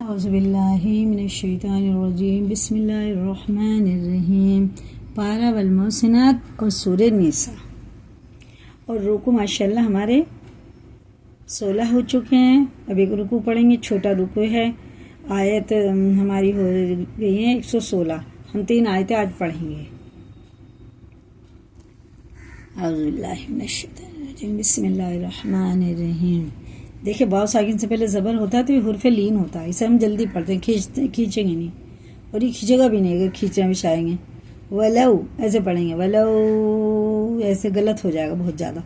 اعوذ باللہ من الشیطان الرجیم بسم اللہ الرحمن الرحیم پارہ والمحصنات اور سورہ نساء. اور رکوع ماشاءاللہ ہمارے 16 ہو چکے ہیں. اب ایک رکوع پڑھیں گے, چھوٹا رکوع ہے. آیت ہماری ہو گئی ہے 116. ہم 3 آیتیں آج پڑھیں گے. اعوذ باللہ من الشیطان الرجیم بسم اللہ الرحمن الرحیم. دیکھیں باء ساکن سے پہلے زبر ہوتا ہے تو یہ حرف لین ہوتا ہے. اسے ہم جلدی پڑھتے ہیں, کھینچیں گے نہیں, اور یہ کھینچے گا بھی نہیں اگر کھینچنا بچھائیں گے. ولو ایسے پڑھیں گے, ولو ایسے غلط ہو جائے گا بہت زیادہ.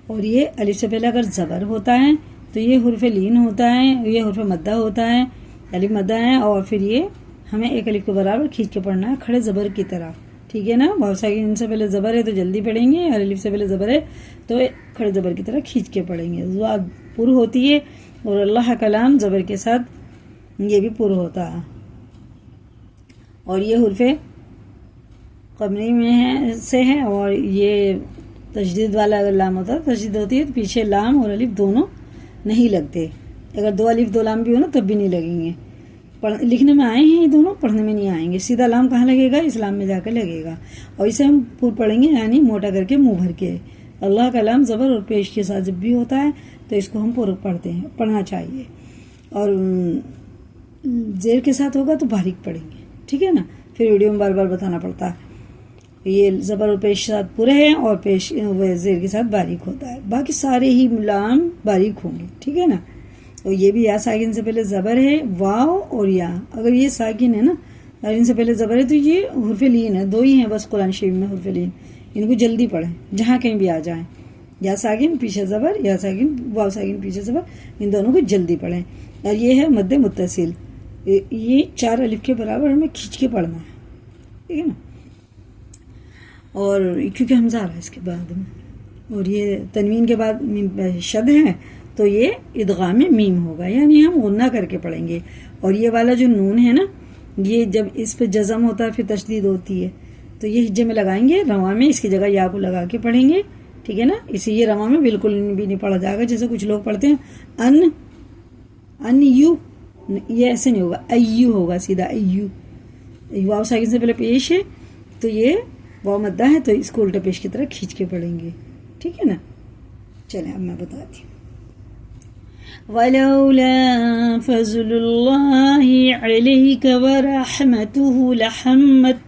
اور یہ الف سے پہلے اگر زبر ہوتا ہے تو یہ حرف لین ہوتا ہے, یہ حرف مدہ ہوتا ہے, الف مدہ ہے. اور پھر یہ ہمیں ایک الف کے برابر کھینچ کے پڑھنا ہے کھڑے زبر کی طرح. ٹھیک ہے نا. باء ساکن سے پہلے زبر ہے تو جلدی پڑھیں گے, اور الف سے پہلے زبر ہے تو کھڑے زبر کی طرح کھینچ کے پڑھیں گے. زبر پر ہوتی ہے اور اللہ کلام زبر کے ساتھ یہ بھی پر ہوتا ہے. اور یہ حرف قمری میں ہے سے ہے, اور یہ تشدید والا اگر لام ہوتا ہے تشدید ہوتی ہے تو پیچھے لام اور الف دونوں نہیں لگتے. اگر 2 الف 2 لام بھی ہو نا تب بھی نہیں لگیں گے. لکھنے میں آئے ہیں یہ دونوں, پڑھنے میں نہیں آئیں گے. سیدھا لام کہاں لگے گا؟ اسلام میں جا کر لگے گا. اور اسے ہم پر پڑھیں گے یعنی موٹا کر کے منہ بھر کے. اللہ کا لام زبر اور پیش کے ساتھ جب بھی ہوتا ہے تو اس کو ہم پر پڑھتے ہیں, پڑھنا چاہیے. اور زیر کے ساتھ ہوگا تو باریک پڑھیں گے. ٹھیک ہے نا. پھر ویڈیو میں بار بار بتانا پڑتا ہے. یہ زبر اور پیش کے ساتھ پورے ہیں اور پیش زیر کے ساتھ باریک ہوتا ہے. باقی سارے ہی لام باریک ہوں گے. ٹھیک ہے نا. اور یہ بھی یا ساکن سے پہلے زبر ہے, واو اور یا. اگر یہ ساکن ہے نا, ان سے پہلے زبر ہے تو یہ حرف لین ہے. 2 ہی ہیں بس قرآن شریف میں حرف لین. ان کو جلدی پڑھیں جہاں کہیں بھی آ جائیں. یا ساکن پیچھے زبر, یا ساکن واو ساکن پیچھے زبر, ان دونوں کو جلدی پڑھیں. اور یہ ہے مد متصل. یہ 4 الف کے برابر ہمیں کھینچ کے پڑھنا ہے. ٹھیک ہے نا. اور کیونکہ حمزہ آ رہا ہے اس کے بعد میں, اور یہ تنوین کے بعد شد ہے تو یہ ادغام میم ہوگا, یعنی ہم غنہ کر کے پڑھیں گے. اور یہ والا جو نون ہے نا, یہ جب اس پہ جزم ہوتا ہے پھر تشدید ہوتی ہے تو یہ ہجے میں لگائیں گے. رواں میں اس کی جگہ یا کو لگا کے پڑھیں گے. ٹھیک ہے نا. اسی یہ رواں میں بالکل بھی نہیں پڑھا جائے گا جیسے کچھ لوگ پڑھتے ہیں ان یو. یہ ایسے نہیں ہوگا, ایو ہوگا سیدھا ایو. واو ساکن سے پہلے پیش ہے تو یہ واو مدہ ہے تو اس کو الٹا پیش کی طرح کھینچ کے پڑھیں گے. ٹھیک ہے نا. چلیں اب میں بتاتی ہوں. وَلَوْلَا فَضْلُ اللَّهِ عَلَيْكَ وَرَحْمَتُهُ لَحَمَّتْ.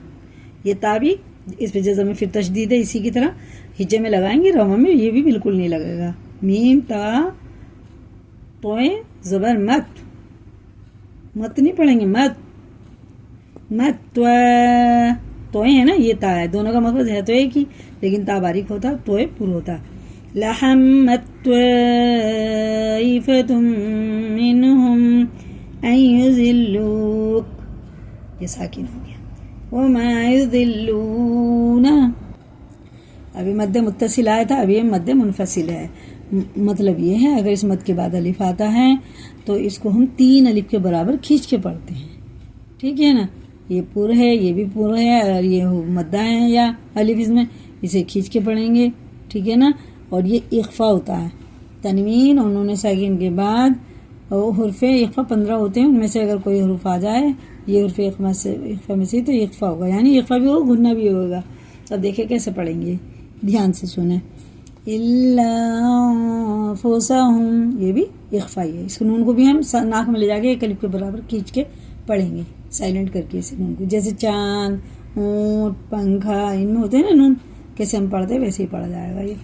یہ تابی اس پہ جزم میں پھر تشدید ہے, اسی کی طرح ہجے میں لگائیں گے. رواں میں یہ بھی بالکل نہیں لگے گا. میم تا توئے زبر مت, مت نہیں پڑھیں گے. مت توئے ہے نا, یہ تا ہے. دونوں کا مطلب ہے تو ایک ہی, لیکن تا باریک ہوتا توئے پر ہوتا. لحمت طائفۃ منہم ان یضلوک, یہ ساکن ہو گیا. وما یضلون, ابھی مد متصل آیا تھا, ابھی مد منفصل ہے. مطلب یہ ہے اگر اس مد کے بعد الف آتا ہے تو اس کو ہم 3 الف کے برابر کھینچ کے پڑھتے ہیں. ٹھیک ہے نا. یہ پر ہے, یہ بھی پر ہے, اور یہ مدہ ہے یا الف اس میں, اسے کھینچ کے پڑھیں گے. ٹھیک ہے نا. اور یہ اخفا ہوتا ہے. تنوین اور نون ساکن کے بعد حرف اخفا 15 ہوتے ہیں, ان میں سے اگر کوئی حرف آ جائے یہ حرف اخفا میں سے تو یہ اخفا ہوگا, یعنی اخفا بھی ہوگا گھننا بھی ہوگا. اب دیکھیں کیسے پڑھیں گے, دھیان سے سنیں. الا انفسہم, یہ بھی اخفا ہی ہے. اس نون کو بھی ہم ناک میں لے جا کے ایک الف کے برابر کھینچ کے پڑھیں گے, سائلنٹ کر کے. اس نون کو جیسے چاند, اونٹ, پنکھا, ان میں ہوتے ہیں نا نون, کیسے ہم پڑھتے ہیں ویسے ہی پڑھا جائے گا. یہ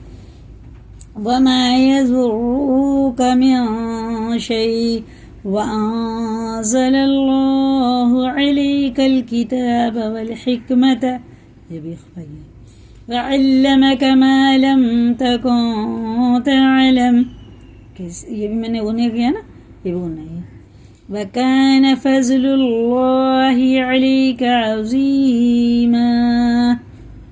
وَمَا يَذُرُّكَ مِن شَيْءٍ وَأَنزَلَ اللَّهُ عَلَيْكَ الْكِتَابَ وَالْحِكْمَةَ, یہ بھی اخفائی ہے. وَعَلَّمَكَ مَا لَمْ تَكُن تَعْلَمْ, یہ بھی میں نے غنہ کیا نا, یہ بھی غنہ ہے. وَكَانَ فَضْلُ اللَّهِ عَلَيْكَ عَظِيمًا.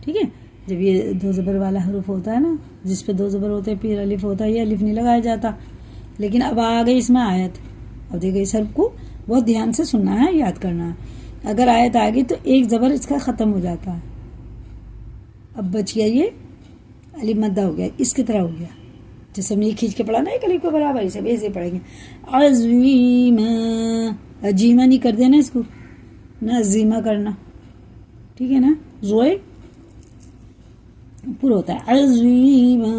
ٹھیک ہے. جب یہ 2 زبر والا حروف ہوتا ہے نا, جس پہ 2 زبر ہوتے ہیں پھر الف ہوتا ہے, یہ الف نہیں لگایا جاتا. لیکن اب آ گئی اس میں آیت. اب دیکھیں اس حرف کو بہت دھیان سے سننا ہے, یاد کرنا ہے. اگر آیت آ گئی تو ایک زبر اس کا ختم ہو جاتا ہے. اب بچ گیا یہ الف مدہ ہو گیا, اس کی طرح ہو گیا. جیسے ہم یہ کھینچ کے پڑھا نا ایک الف کے برابر, اسے ویسے پڑھیں گے. عظیم, اجیما نہیں کر دینا اس کو، نہ ازیما کرنا، ٹھیک ہے نا. زوئے پورا ہوتا ہے عظیما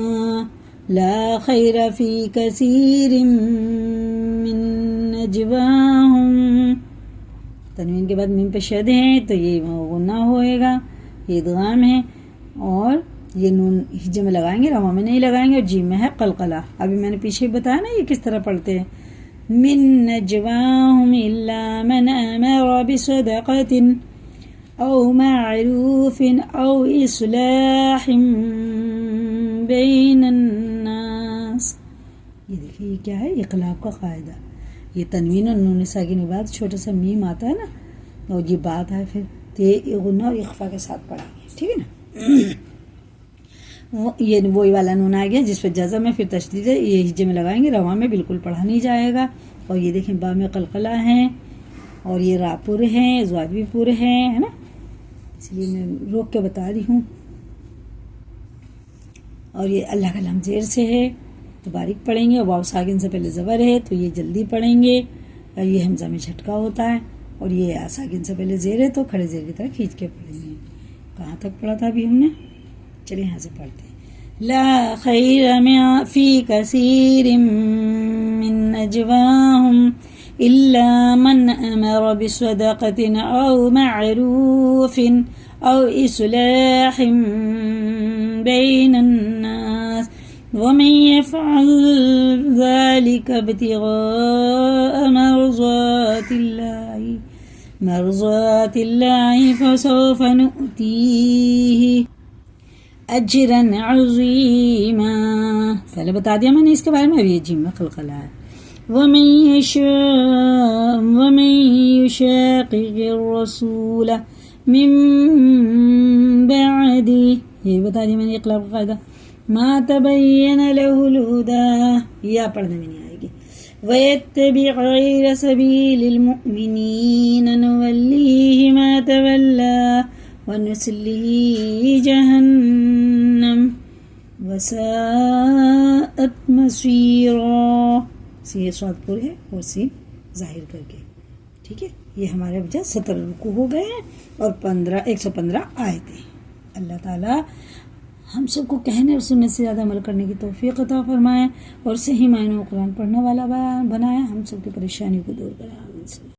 لا خیر فی کثیر من نجواہم. تنوین کے بعد میم پہ شد ہے تو یہ غنہ ہوئے گا، یہ ادغام ہے، اور یہ نون ہجے میں لگائیں گے، رواں میں نہیں لگائیں گے، اور جیم میں ہے قلقلہ. ابھی میں نے پیچھے بتایا نا یہ کس طرح پڑھتے ہیں. من نجواہم الا من امر بصدقۃ او معروف او اصلاح بین الناس. یہ دیکھیں یہ کیا ہے، اقلاب کا قاعدہ. یہ تنوین اور نون ساکن کے بعد چھوٹا سا میم آتا ہے نا، اور یہ بات ہے پھر تو یہ غنہ اور اخفا کے ساتھ پڑھیں گے، ٹھیک ہے نا. یہ وہی والا نون آ گیا جس پہ جزم ہے، پھر تشدید ہے، یہ ہجے میں لگائیں گے، رواں میں بالکل پڑھا نہیں جائے گا. اور یہ دیکھیں با میں قلقلہ ہے، اور یہ را پر ہے، زواد بھی پر ہے نا، اس لیے میں روک کے بتا رہی ہوں. اور یہ اللہ کا لام زیر سے ہے تو باریک پڑھیں گے، اور واو ساکن سے پہلے زبر ہے تو یہ جلدی پڑھیں گے، اور یہ حمزہ میں جھٹکا ہوتا ہے، اور یہ ساکن سے پہلے زیر ہے تو کھڑے زیر کی طرح کھینچ کے پڑھیں گے. کہاں تک پڑھا تھا ابھی ہم نے؟ چلیے یہاں سے پڑھتے ہیں. لا خیر فی کثیر من نجواہم الا من امر بصدقۃ او معروف او اصلاح بین الناس ومن يفعل ذلك ابتغاء مرضات الله فسوف نؤتيه اجرا عظیما. پہلے بتا دیا میں نے اس کے بارے میں، اب یہ جیم میں قلقلہ ہے. ومن يشاقق الرسول من بعد، یہ بتا دیا میں نے اقلاب کا قاعدہ. ما تبین له الهدى، یا پڑھنے میں نہیں آئے گی. ويتبع غير سبيل المؤمنين نوليه ما تولى وَنُصْلِهِ جَهَنَّمَ وَسَاءَتْ مَصِيرًا. یہ صاد پر ہے اور سین ظاہر کر کے، ٹھیک ہے. یہ ہمارے وجہ 17 رکوع ہو گئے ہیں اور 115 آیتیں. اللہ تعالیٰ ہم سب کو کہنے اور سننے سے زیادہ عمل کرنے کی توفیق عطا فرمائے، اور صحیح معنوں قرآن پڑھنے والا بنائے، ہم سب کی پریشانی کو دور کرے.